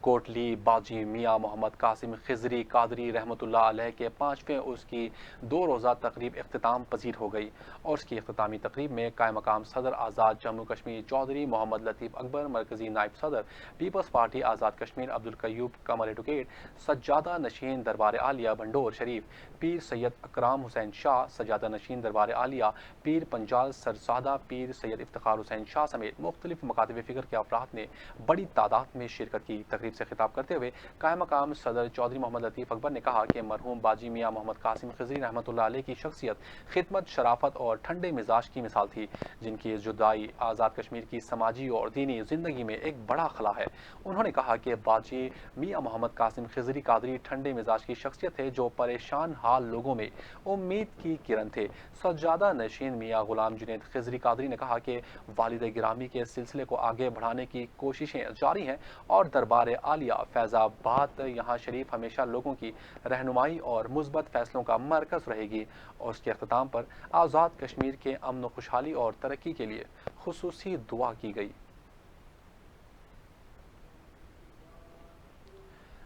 کوٹلی باجی میاں محمد قاسم خضری قادری رحمۃ اللہ علیہ کے 5ویں عرس کی 2 روزہ تقریب اختتام پذیر ہو گئی اور اس کی اختتامی تقریب میں قائم مقام صدر آزاد جموں کشمیر چودھری محمد لطیف اکبر، مرکزی نائب صدر Peoples party Azad Kashmir عبدالقیوب Qamar advocate, سجادہ نشین دربار عالیہ بھنڈور شریف پیر سید اکرام حسین شاہ، سجادہ نشین دربار عالیہ پیر پنجال سرسادہ پیر سید افتخار حسین شاہ سمیت مختلف مکاتب فکر کے افراد نے بڑی تعداد میں شرکت کی۔ تقریب سے خطاب کرتے ہوئے قائم مقام صدر چودھری محمد لطیف اکبر نے کہا کہ مرحوم باجی میاں محمد قاسم خضری رحمۃ اللہ علیہ کی شخصیت خدمت، شرافت اور ٹھنڈے مزاج کی مثال تھی، جن کی جدائی آزاد کشمیر کی سماجی اور دینی زندگی میں ایک بڑا خلا ہے۔ انہوں نے کہا کہ باجی میاں محمد قاسم خضری قادری ٹھنڈے مزاج کی شخصیت تھے جو پریشان حال لوگوں میں امید کی کرن تھے۔ سجادہ نشین میاں غلام جنید خضری قادری نے کہا کہ والد گرامی کے سلسلے کو آگے بڑھانے کی کوششیں جاری ہیں اور دربار عالیہ فیض آباد یہاں شریف ہمیشہ لوگوں کی رہنمائی اور مثبت فیصلوں کا مرکز رہے گی، اور اس کے اختتام پر آزاد کشمیر کے امن و خوشحالی اور ترقی کے لیے خصوصی دعا کی گئی۔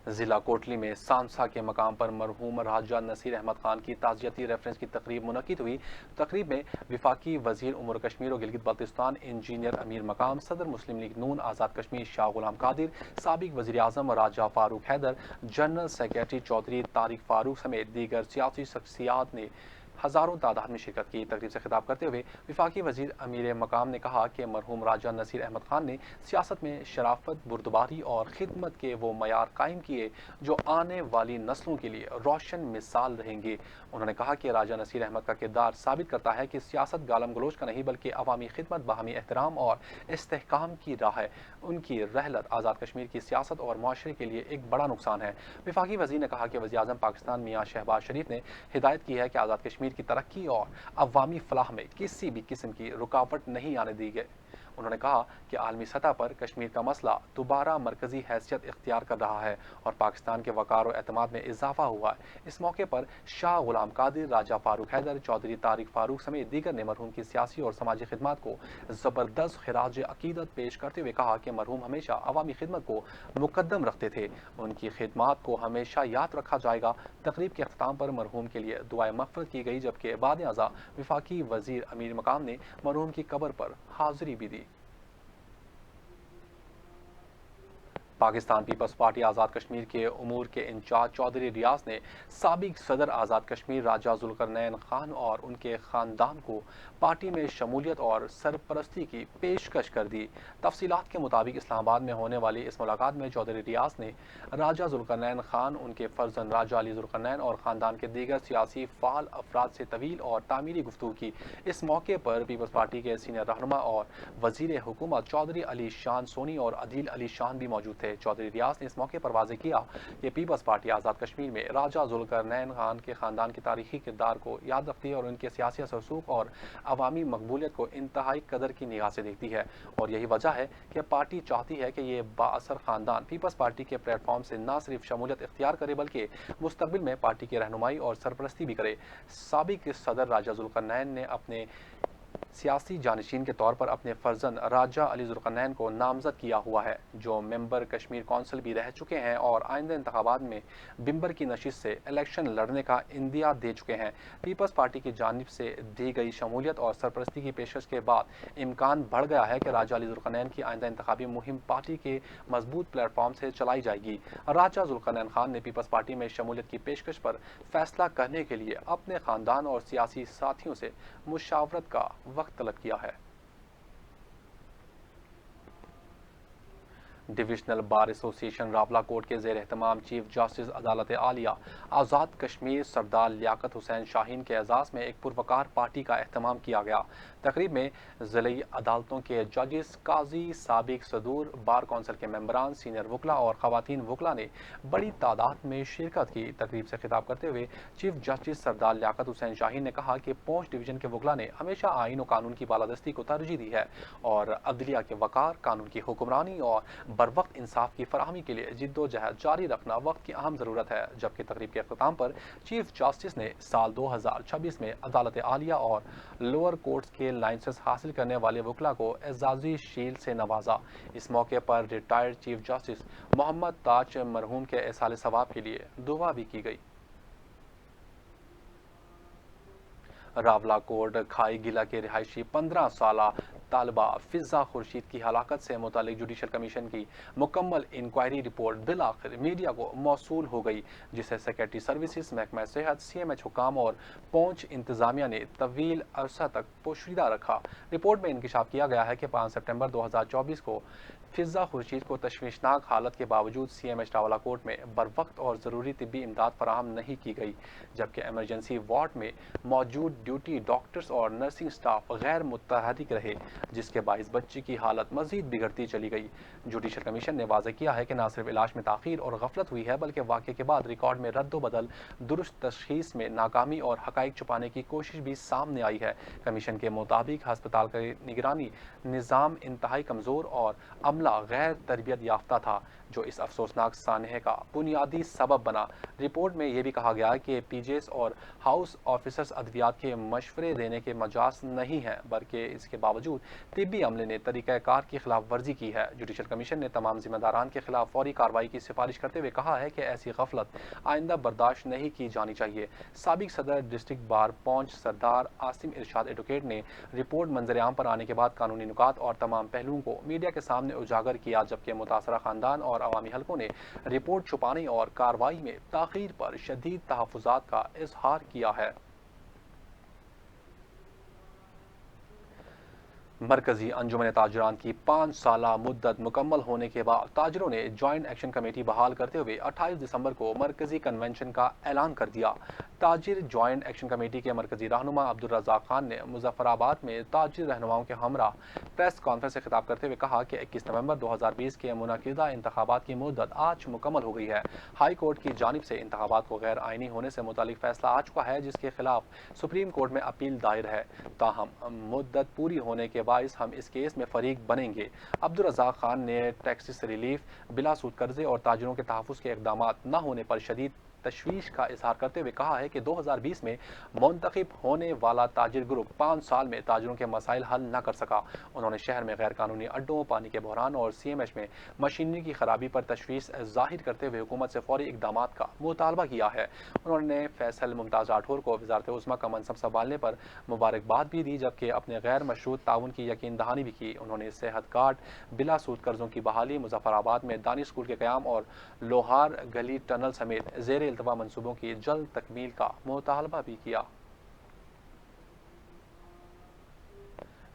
ضلع کوٹلی میں سانسا کے مقام پر مرحوم راجہ نصیر احمد خان کی تعزیتی ریفرنس کی تقریب منعقد ہوئی۔ تقریب میں وفاقی وزیر امور کشمیر و گلگت بلتستان انجینئر امیر مقام، صدر مسلم لیگ نون آزاد کشمیر شاہ غلام قادر، سابق وزیر اعظم راجہ فاروق حیدر، جنرل سیکریٹری چودھری طارق فاروق سمیت دیگر سیاسی شخصیات نے ہزاروں تعداد میں شرکت کی۔ تقریب سے خطاب کرتے ہوئے وفاقی وزیر امیر مقام نے کہا کہ مرحوم راجہ نصیر احمد خان نے سیاست میں شرافت، بردباری اور خدمت کے وہ معیار قائم کیے جو آنے والی نسلوں کے لیے روشن مثال رہیں گے۔ انہوں نے کہا کہ راجہ نصیر احمد کا کردار ثابت کرتا ہے کہ سیاست گالم گلوچ کا نہیں بلکہ عوامی خدمت، باہمی احترام اور استحکام کی راہ ہے۔ ان کی رحلت آزاد کشمیر کی سیاست اور معاشرے کے لیے ایک بڑا نقصان ہے۔ وفاقی وزیر نے کہا کہ وزیر اعظم پاکستان میاں شہباز شریف نے ہدایت کی ہے کہ آزاد کشمیر کی ترقی اور عوامی فلاح میں کسی بھی قسم کی رکاوٹ نہیں آنے دی گئی۔ انہوں نے کہا کہ عالمی سطح پر کشمیر کا مسئلہ دوبارہ مرکزی حیثیت اختیار کر رہا ہے اور پاکستان کے وقار و اعتماد میں اضافہ ہوا ہے۔ اس موقع پر شاہ غلام قادر، راجہ فاروق حیدر، چودھری طارق فاروق سمیت دیگر نے مرحوم کی سیاسی اور سماجی خدمات کو زبردست خراج عقیدت پیش کرتے ہوئے کہا کہ مرحوم ہمیشہ عوامی خدمت کو مقدم رکھتے تھے، ان کی خدمات کو ہمیشہ یاد رکھا جائے گا۔ تقریب کے اختتام پر مرحوم کے لیے دعائے مغفرت کی گئی، جبکہ بعد ازاں وفاقی وزیر امیر مقام نے مرحوم کی قبر پر حاضری بھی دی۔ پاکستان پیپلز پارٹی آزاد کشمیر کے امور کے انچارج چودھری ریاض نے سابق صدر آزاد کشمیر راجہ ذوالقرنین خان اور ان کے خاندان کو پارٹی میں شمولیت اور سرپرستی کی پیشکش کر دی۔ تفصیلات کے مطابق اسلام آباد میں ہونے والی اس ملاقات میں چودھری ریاض نے راجہ ذوالقرنین خان، ان کے فرزند راجہ علی ذوالقرنین اور خاندان کے دیگر سیاسی فعال افراد سے طویل اور تعمیری گفتگو کی۔ اس موقع پر پیپلز پارٹی کے سینئر رہنما اور وزیر حکومت چودھری علی شان سونی اور عدیل علی شان بھی موجود تھے۔ چودھری ریاض نے اس موقع پر واضح کیا کہ پیپلز پارٹی آزاد کشمیر میں راجہ ذوالقرنین خان کے خاندان کے تاریخی کردار کو یاد رکھتی ہے اور ان کے سیاسی اثر و رسوخ اور عوامی مقبولیت کو انتہائی قدر کی نگاہ سے دیکھتی ہے، اور یہی وجہ ہے کہ پارٹی چاہتی ہے کہ یہ بااثر خاندان پیپلز پارٹی کے پلیٹ فارم سے نہ صرف شمولیت اختیار کرے بلکہ مستقبل میں پارٹی کی رہنمائی اور سرپرستی بھی کرے۔ سابق صدر راجہ ذوالقرنین نے اپنے سیاسی جانشین کے طور پر اپنے فرزند راجہ علی ذوالقرنین کو نامزد کیا ہوا ہے، جو ممبر کشمیر کونسل بھی رہ چکے ہیں اور آئندہ انتخابات میں بمبر کی نشست سے الیکشن لڑنے کا عندیہ دے چکے ہیں۔ پیپلز پارٹی کی جانب سے دی گئی شمولیت اور سرپرستی کی پیشکش کے بعد امکان بڑھ گیا ہے کہ راجہ علی ذوالقرنین کی آئندہ انتخابی مہم پارٹی کے مضبوط پلیٹ فارم سے چلائی جائے گی۔ راجہ ذوالقرنین خان نے پیپلز پارٹی میں شمولیت کی پیشکش پر فیصلہ کرنے کے لیے اپنے خاندان اور سیاسی ساتھیوں سے مشاورت کا وقت طلب کیا ہے۔ ڈویژنل بار ایسوسی ایشن راولہ کوٹ کے زیر اہتمام چیف جسٹس عدالت عالیہ آزاد کشمیر سردار لیاقت حسین شاہین کے اعزاز میں ایک پروقار پارٹی کا اہتمام کیا گیا۔ تقریب میں ضلعی عدالتوں کے ججز، قاضی، سابق صدور، بار کونسل کے ممبران، سینئر وکلاء اور خواتین وکلاء نے بڑی تعداد میں شرکت کی۔ تقریب سے خطاب کرتے ہوئے چیف جسٹس سردار لیاقت حسین شاہین نے کہا کہ پونچھ ڈویژن کے وکلاء نے ہمیشہ آئین و قانون کی بالادستی کو ترجیح دی ہے اور عدلیہ کے وقار، قانون کی حکمرانی اور بروقت انصاف کی فراہمی کے لیے جد و جہد جاری رکھنا وقت کی اہم ضرورت ہے۔ جبکہ تقریب کے اختتام پر چیف جسٹس نے سال 2026 میں عدالت عالیہ اور لوور کورٹس کے لائسنس حاصل کرنے والے وکلا کو اعزازی شیلڈ سے نوازا۔ اس موقع پر ریٹائرڈ چیف جسٹس محمد تاج مرحوم کے ایصال ثواب کے لیے دعا بھی کی گئی۔ راولا کوٹ کھائی گلا کے رہائشی 15 سالہ طالبہ فضا خورشید کی ہلاکت سے متعلق جوڈیشل کمیشن کی مکمل انکوائری رپورٹ بالآخر میڈیا کو موصول ہو گئی، جسے سیکرٹری سروسز، محکمہ صحت، سی ایم ایچ حکام اور پونچھ انتظامیہ نے طویل عرصہ تک پوشیدہ رکھا۔ رپورٹ میں انکشاف کیا گیا ہے کہ 5 سپٹمبر 2024 کو فضا خورشید کو تشویشناک حالت کے باوجود سی ایم ایچ راولا کوٹ میں بروقت اور ضروری طبی امداد فراہم نہیں کی گئی، جبکہ ایمرجنسی وارڈ میں موجود ڈیوٹی ڈاکٹرز اور نرسنگ سٹاف غیر متحرک رہے، جس کے باعث بچی کی حالت مزید بگڑتی چلی گئی۔ جوڈیشل کمیشن نے واضح کیا ہے کہ نہ صرف علاج میں تاخیر اور غفلت ہوئی ہے، بلکہ واقعے کے بعد ریکارڈ میں رد و بدل، درست تشخیص میں ناکامی اور حقائق چھپانے کی کوشش بھی سامنے آئی ہے۔ کمیشن کے مطابق ہسپتال کا نگرانی نظام انتہائی کمزور اور عملہ غیر تربیت یافتہ تھا، جو اس افسوسناک سانحے کا بنیادی سبب بنا۔ رپورٹ میں یہ بھی کہا گیا کہ پی جیز اور ہاؤس آفیسرز ادویات کے مشورے دینے کے مجاز نہیں ہیں، بلکہ اس کے باوجود طبی عملے نے طریقہ کار کی خلاف ورزی کی ہے۔ جوڈیشل کمیشن نے تمام ذمہ داران کے خلاف فوری کارروائی کی سفارش کرتے ہوئے کہا ہے کہ ایسی غفلت آئندہ برداشت نہیں کی جانی چاہیے۔ سابق صدر ڈسٹرکٹ بار پونچھ سردار عاصم ارشاد ایڈوکیٹ نے رپورٹ منظر عام پر آنے کے بعد قانونی نکات اور تمام پہلوؤں کو میڈیا کے سامنے اجاگر کیا، جبکہ متاثرہ خاندان اور عوامی حلقوں نے رپورٹ چھپانے اور کارروائی میں تاخیر پر شدید تحفظات کا اظہار کیا ہے۔ مرکزی انجمن تاجران کی 5 سالہ مدت مکمل ہونے کے بعد تاجروں نے جوائنٹ ایکشن کمیٹی بحال کرتے ہوئے 28 دسمبر کو مرکزی کنونشن کا اعلان کر دیا۔ تاجر جوائنٹ ایکشن کمیٹی کے مرکزی رہنما عبدالرزاق خان نے مظفر آباد میں تاجر رہنماؤں کے ہمراہ پریس کانفرنس سے خطاب کرتے ہوئے کہا کہ 21 نومبر 2020 کے منعقدہ انتخابات کی مدت آج مکمل ہو گئی ہے۔ ہائی کورٹ کی جانب سے انتخابات کو غیر آئینی ہونے سے متعلق فیصلہ آ چکا ہے، جس کے خلاف سپریم کورٹ میں اپیل دائر ہے۔ تاہم مدت پوری ہونے کے باعث ہم اس کیس میں فریق بنیں گے۔ عبدالرزاق خان نے ٹیکسز ریلیف، بلا سود قرضے اور تاجروں کے تحفظ کے اقدامات نہ ہونے پر شدید تشویش کا اظہار کرتے ہوئے کہا ہے کہ 2020 میں منتخب ہونے والا تاجر گروپ 5 سال میں تاجروں کے مسائل حل نہ کر سکا۔ انہوں نے شہر میں غیر قانونی اڈوں، پانی کے بحران اور سی ایم ایچ میں مشینری کی خرابی پر تشویش ظاہر کرتے ہوئے حکومت سے فوری اقدامات کا مطالبہ کیا ہے۔ انہوں نے فیصل ممتاز راٹھور کو وزارت عظمیٰ کا منصب سنبھالنے پر مبارکباد بھی دی، جبکہ اپنے غیر مشروط تعاون کی یقین دہانی بھی کی۔ انہوں نے صحت کارڈ، بلا سود قرضوں کی بحالی، مظفر آباد میں دانی اسکول کے قیام اور لوہار گلی ٹنل سمیت زیر التوا منصوبوں کی جلد تکمیل کا مطالبہ بھی کیا۔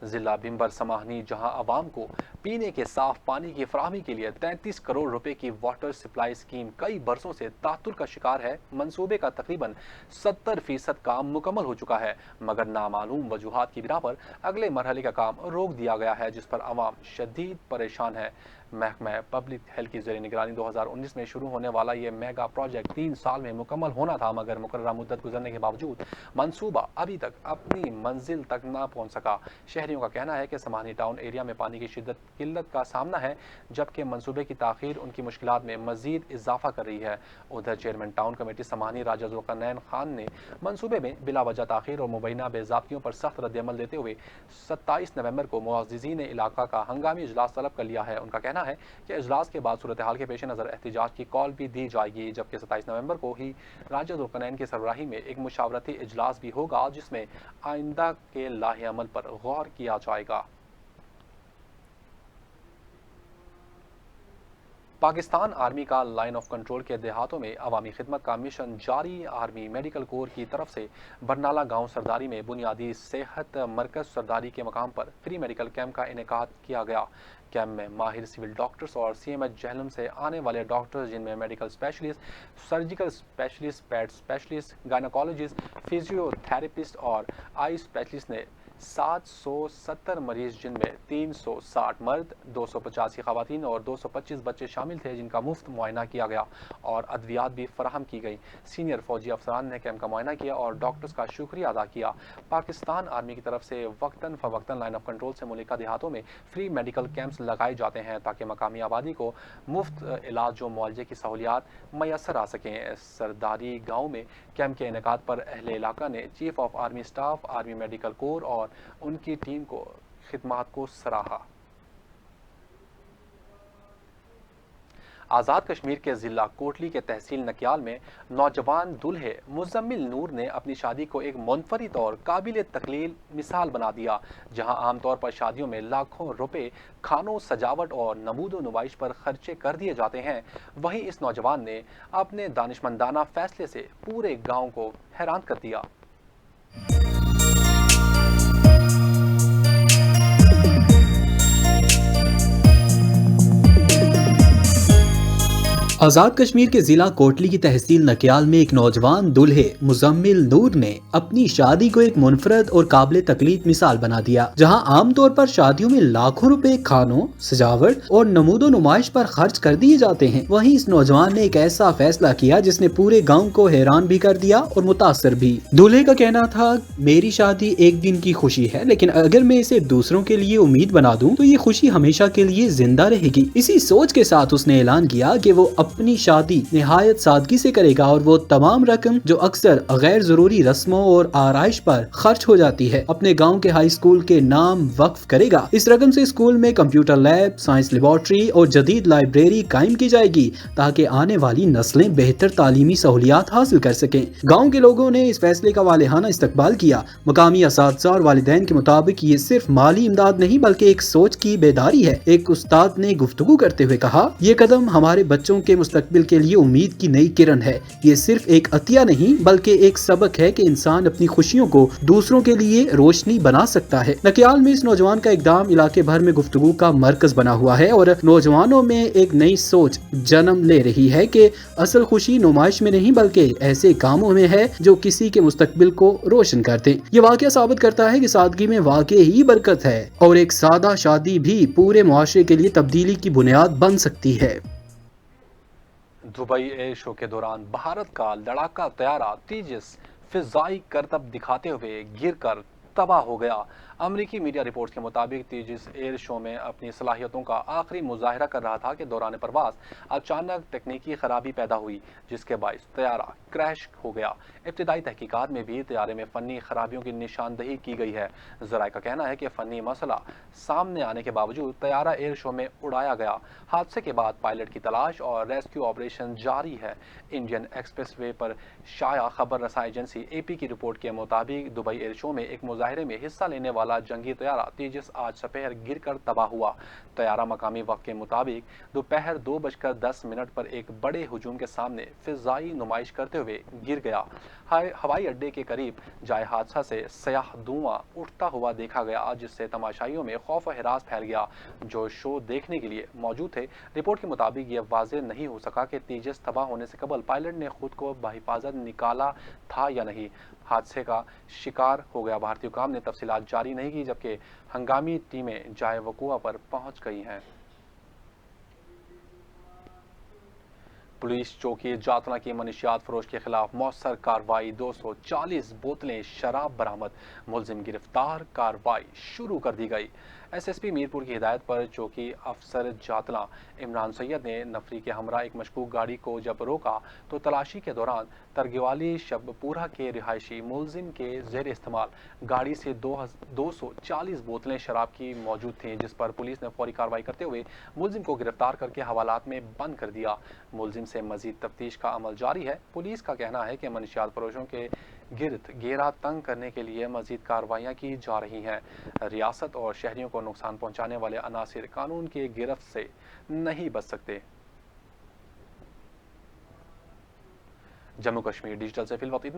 ضلع بھمبر سماہنی جہاں عوام کو پینے کے صاف پانی کی فراہمی کے لیے 33 کروڑ روپے کی واٹر سپلائی اسکیم کئی برسوں سے تعطل کا شکار ہے۔ منصوبے کا تقریباً 70% کام مکمل ہو چکا ہے، مگر نامعلوم وجوہات کی بنا پر اگلے مرحلے کا کام روک دیا گیا ہے، جس پر عوام شدید پریشان ہے۔ محکمہ پبلک ہیلتھ کی زیر نگرانی 2019 میں شروع ہونے والا یہ میگا پروجیکٹ 3 سال میں مکمل ہونا تھا، مگر مقررہ مدت گزرنے کے باوجود منصوبہ ابھی تک اپنی منزل تک نہ پہنچ سکا۔ شہریوں کا کہنا ہے کہ سماہنی ٹاؤن ایریا میں پانی کی شدت قلت کا سامنا ہے، جبکہ منصوبے کی تاخیر ان کی مشکلات میں مزید اضافہ کر رہی ہے۔ ادھر چیئرمین ٹاؤن کمیٹی سماہنی راجہ ذوالقرنین خان نے منصوبے میں بلا وجہ تاخیر اور مبینہ بے ضابطگیوں پر سخت رد عمل دیتے ہوئے 27 نومبر کو معززین علاقہ کا ہنگامی اجلاس طلب کر لیا ہے۔ ان کا کہنا ہے کہ اجلاس کے بعد صورتحال کے پیش نظر احتجاج کی کال بھی دی جائے گی، جبکہ 27 نومبر کو ہی راجہ ذوالقرنین کی سربراہی میں ایک مشاورتی اجلاس بھی ہوگا، جس میں آئندہ کے لاہ عمل پر غور کیا جائے گا۔ پاکستان آرمی کا لائن آف کنٹرول کے دیہاتوں میں عوامی خدمت کا مشن جاری۔ آرمی میڈیکل کور کی طرف سے برنالہ گاؤں سرداری میں بنیادی صحت مرکز سرداری کے مقام پر فری میڈیکل کیمپ کا انعقاد کیا گیا۔ کیمپ میں ماہر سول ڈاکٹرز اور سی ایم ایچ جہلم سے آنے والے ڈاکٹرز، جن میں medical specialist, surgical specialist, paed specialist, gynaecologist, physiotherapist اور آئی اسپیشلسٹ نے 770 مریض، جن میں 360 مرد، 285 خواتین اور 225 بچے شامل تھے، جن کا مفت معائنہ کیا گیا اور ادویات بھی فراہم کی گئی۔ سینئر فوجی افسران نے کیمپ کا معائنہ کیا اور ڈاکٹرز کا شکریہ ادا کیا۔ پاکستان آرمی کی طرف سے وقتاً فوقتاً لائن آف کنٹرول سے ملکہ دیہاتوں میں فری میڈیکل کیمپس لگائے جاتے ہیں تاکہ مقامی آبادی کو مفت علاج و معالجے کی سہولیات میسر آ سکیں۔ سرداری گاؤں میں کیمپ کے انعقاد پر اہل علاقہ نے chief of army staff, army medical کور اور اور ان کی ٹیم کو خدمات کو سراہا۔ آزاد کشمیر کے ضلع کوٹلی کے تحصیل نکیال میں نوجوان دلہے مزمل نور نے اپنی شادی کو ایک منفرد اور قابل تقلید مثال بنا دیا۔ جہاں عام طور پر شادیوں میں لاکھوں روپے کھانوں، سجاوٹ اور نمود و نمائش پر خرچے کر دیے جاتے ہیں، وہیں اس نوجوان نے اپنے دانشمندانہ فیصلے سے پورے گاؤں کو حیران کر دیا۔ آزاد کشمیر کے ضلع کوٹلی کی تحصیل نکیال میں ایک نوجوان دلہے مزمل نور نے اپنی شادی کو ایک منفرد اور قابل تقلید مثال بنا دیا۔ جہاں عام طور پر شادیوں میں لاکھوں روپے کھانوں، سجاوٹ اور نمود و نمائش پر خرچ کر دیے جاتے ہیں، وہیں اس نوجوان نے ایک ایسا فیصلہ کیا جس نے پورے گاؤں کو حیران بھی کر دیا اور متاثر بھی۔ دلہے کا کہنا تھا، میری شادی ایک دن کی خوشی ہے، لیکن اگر میں اسے دوسروں کے لیے امید بنا دوں تو یہ خوشی ہمیشہ کے لیے زندہ رہے گی۔ اسی سوچ کے ساتھ اس نے اعلان کیا کہ وہ اپنی شادی نہایت سادگی سے کرے گا اور وہ تمام رقم جو اکثر غیر ضروری رسموں اور آرائش پر خرچ ہو جاتی ہے، اپنے گاؤں کے ہائی اسکول کے نام وقف کرے گا۔ اس رقم سے اسکول میں کمپیوٹر لیب، سائنس لیبارٹری اور جدید لائبریری قائم کی جائے گی تاکہ آنے والی نسلیں بہتر تعلیمی سہولیات حاصل کر سکیں۔ گاؤں کے لوگوں نے اس فیصلے کا والہانہ استقبال کیا۔ مقامی اساتذہ اور والدین کے مطابق یہ صرف مالی امداد نہیں بلکہ ایک سوچ کی بیداری ہے۔ ایک استاد نے گفتگو کرتے ہوئے کہا، یہ قدم ہمارے بچوں کے مستقبل کے لیے امید کی نئی کرن ہے۔ یہ صرف ایک عطیہ نہیں بلکہ ایک سبق ہے کہ انسان اپنی خوشیوں کو دوسروں کے لیے روشنی بنا سکتا ہے۔ نکیال میں اس نوجوان کا اقدام علاقے بھر میں گفتگو کا مرکز بنا ہوا ہے اور نوجوانوں میں ایک نئی سوچ جنم لے رہی ہے کہ اصل خوشی نمائش میں نہیں بلکہ ایسے کاموں میں ہے جو کسی کے مستقبل کو روشن کرتے۔ یہ واقعہ ثابت کرتا ہے کہ سادگی میں واقعی برکت ہے اور ایک سادہ شادی بھی پورے معاشرے کے لیے تبدیلی کی بنیاد بن سکتی ہے۔ دبئی ایئر شو کے دوران بھارت کا لڑاکا طیارہ تیجس فضائی کرتب دکھاتے ہوئے گر کر تباہ ہو گیا۔ امریکی میڈیا رپورٹس کے مطابق تیجس ایئر شو میں اپنی صلاحیتوں کا آخری مظاہرہ کر رہا تھا کہ دوران پرواز اچانک تکنیکی خرابی پیدا ہوئی جس کے باعث طیارہ کریش ہو گیا۔ ابتدائی تحقیقات میں بھی طیارے میں فنی خرابیوں کی نشاندہی کی گئی ہے۔ ذرائع کا کہنا ہے کہ فنی مسئلہ سامنے آنے کے باوجود طیارہ ایئر شو میں اڑایا گیا۔ حادثے کے بعد پائلٹ کی تلاش اور ریسکیو آپریشن جاری ہے۔ انڈین ایکسپریس وے پر شائع خبر رساں ایجنسی اے پی کی رپورٹ کے مطابق دبئی ایئر شو میں ایک مظاہرے میں حصہ لینے والا جنگی طیارہ تیجس آج سپہر گر کر تباہ ہوا۔ طیارہ مقامی وقت کے مطابق دوپہر 2:10 پر ایک بڑے ہجوم کے سامنے فضائی نمائش کرتے ہوئے گر گیا۔ ہوائی اڈے کے قریب جائے حادثہ سے سیاہ دھواں اٹھتا ہوا دیکھا گیا جس سے تماشائیوں میں خوف و ہراس پھیل گیا جو شو دیکھنے کے لیے موجود تھے۔ رپورٹ کے مطابق یہ واضح نہیں ہو سکا کہ تیجس تباہ ہونے سے قبل پائلٹ نے خود کو بحفاظت نکالا تھا یا نہیں۔ حادثے کا شکار ہو گیا بھارتی حکام نے تفصیلات جاری نہیں کی جبکہ ہنگامی ٹیمیں جائے وقوع پر پہنچ گئی ہیں۔ پولیس چوکی جاتنا کی منشیات فروش کے خلاف مؤثر کارروائی، 240 بوتلیں شراب برآمد، ملزم گرفتار، کارروائی شروع کر دی گئی۔ ایس ایس پی میرپور کی ہدایت پر چوکی افسر جاتلا عمران سید نے نفری کے ہمراہ ایک مشکوک گاڑی کو جب روکا تو تلاشی کے دوران ترگوالی شب پورہ کے رہائشی ملزم کے زیر استعمال گاڑی سے 240 بوتلیں شراب کی موجود تھیں جس پر پولیس نے فوری کارروائی کرتے ہوئے ملزم کو گرفتار کر کے حوالات میں بند کر دیا۔ ملزم سے مزید تفتیش کا عمل جاری ہے۔ پولیس کا کہنا ہے کہ منشیات فروشوں کے گرد گھیرا تنگ کرنے کے لیے مزید کارروائیاں کی جا رہی ہیں۔ ریاست اور شہریوں کو نقصان پہنچانے والے عناصر قانون کی گرفت سے نہیں بچ سکتے۔ جموں کشمیر ڈیجیٹل سے فی الوقت اتنا